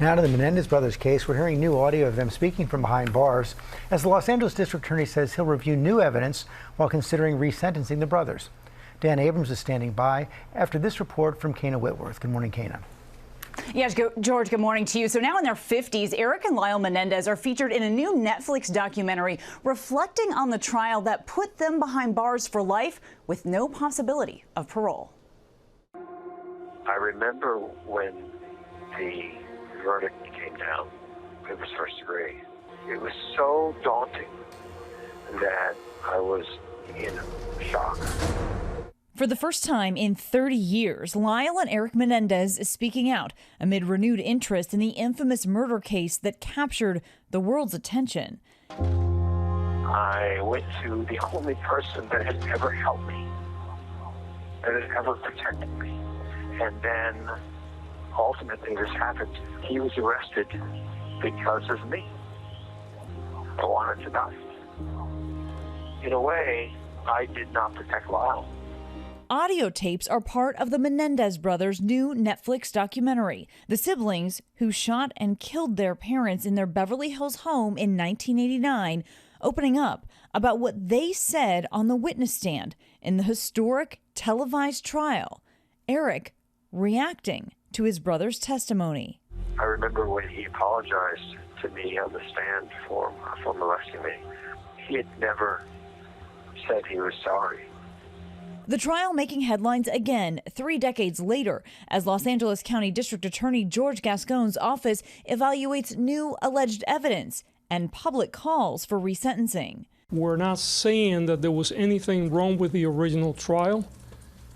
Now to the Menendez brothers case, we're hearing new audio of them speaking from behind bars as the Los Angeles District Attorney says he'll review new evidence while considering resentencing the brothers. Dan Abrams is standing by after this report from Kana Whitworth. Good morning, Kana. Yes, George, good morning to you. So now in their 50s, Erik and Lyle Menendez are featured in a new Netflix documentary reflecting on the trial that put them behind bars for life with no possibility of parole. I remember when the verdict came down. It was first degree. It was so daunting that I was in shock. For the first time in 30 years, Lyle and Erik Menendez is speaking out amid renewed interest in the infamous murder case that captured the world's attention. I went to the only person that has ever helped me, that has ever protected me. And then ultimately this happened. He was arrested because of me. I wanted to die. In a way, I did not protect Lyle. Audio tapes are part of the Menendez brothers' new Netflix documentary. The siblings who shot and killed their parents in their Beverly Hills home in 1989, opening up about what they said on the witness stand in the historic televised trial. Erik reacting to his brother's testimony. I remember when he apologized to me on the stand for molesting me. He had never said he was sorry. The trial making headlines again 3 decades later as Los Angeles County District Attorney George Gascon's office evaluates new alleged evidence and public calls for resentencing. We're not saying that there was anything wrong with the original trial.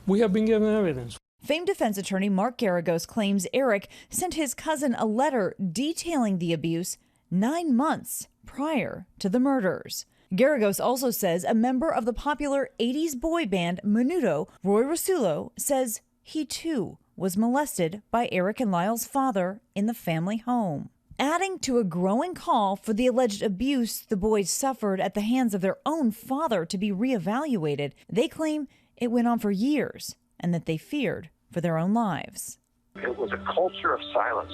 We have been given evidence. Famed defense attorney Mark Garagos claims Erik sent his cousin a letter detailing the abuse 9 months prior to the murders. Garagos also says a member of the popular 80s boy band Menudo, Roy Rasulo, says he too was molested by Erik and Lyle's father in the family home. Adding to a growing call for the alleged abuse the boys suffered at the hands of their own father to be reevaluated, they claim it went on for years and that they feared for their own lives. It was a culture of silence,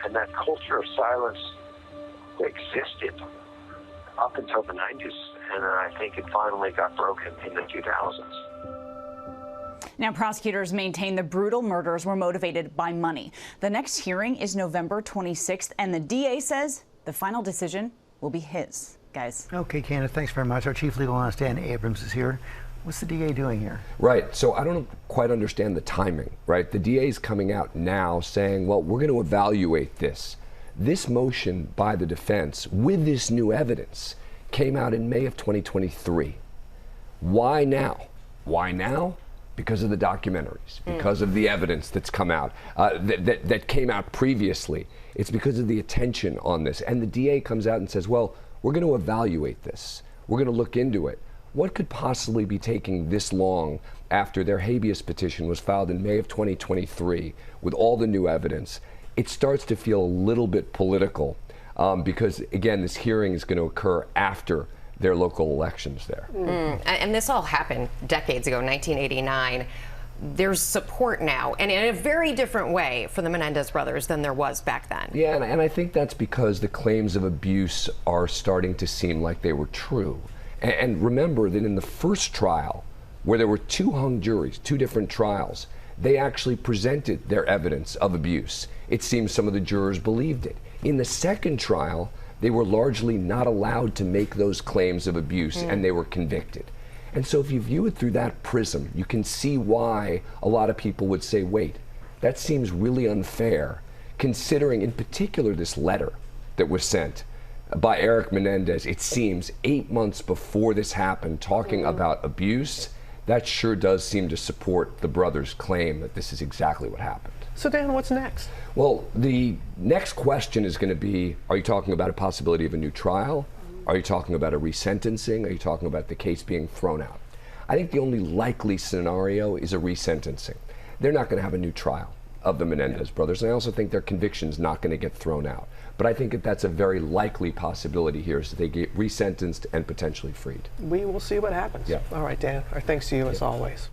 and that culture of silence existed up until the 90s, and I think it finally got broken in the 2000s. Now, prosecutors maintain the brutal murders were motivated by money. The next hearing is November 26th, and the DA says the final decision will be his. Guys. Okay, Kana, thanks very much. Our chief legal analyst, Dan Abrams, is here. What's the DA doing here? Right. So I don't quite understand the timing, right? The DA is coming out now saying, well, we're going to evaluate this. This motion by the defense with this new evidence came out in May of 2023. Why now? Why now? Because of the documentaries, because of the evidence that's come out, that came out previously. It's because of the attention on this. And the DA comes out and says, well, we're going to evaluate this. We're going to look into it. What could possibly be taking this long after their habeas petition was filed in May of 2023 with all the new evidence? It starts to feel a little bit political because, again, this hearing is going to occur after their local elections there. And this all happened decades ago, 1989. There's support now, and in a very different way for the Menendez brothers than there was back then. Yeah, and I think that's because the claims of abuse are starting to seem like they were true. And remember that in the first trial, where there were 2 hung juries, 2 different trials, they actually presented their evidence of abuse. It seems some of the jurors believed it. In the second trial, they were largely not allowed to make those claims of abuse, and they were convicted. And so if you view it through that prism, you can see why a lot of people would say, wait, that seems really unfair, considering in particular this letter that was sent by Erik Menendez, it seems 8 months before this happened, talking about abuse. That sure does seem to support the brothers' claim that this is exactly what happened. So Dan, what's next? Well, the next question is going to be, are you talking about a possibility of a new trial? Are you talking about a resentencing? Are you talking about the case being thrown out? I think the only likely scenario is a resentencing. They're not going to have a new trial of the Menendez brothers, and I also think their conviction's not going to get thrown out. But I think that that's a very likely possibility here, is that they get resentenced and potentially freed. We will see what happens. Yeah. All right, Dan. Our thanks to you as always.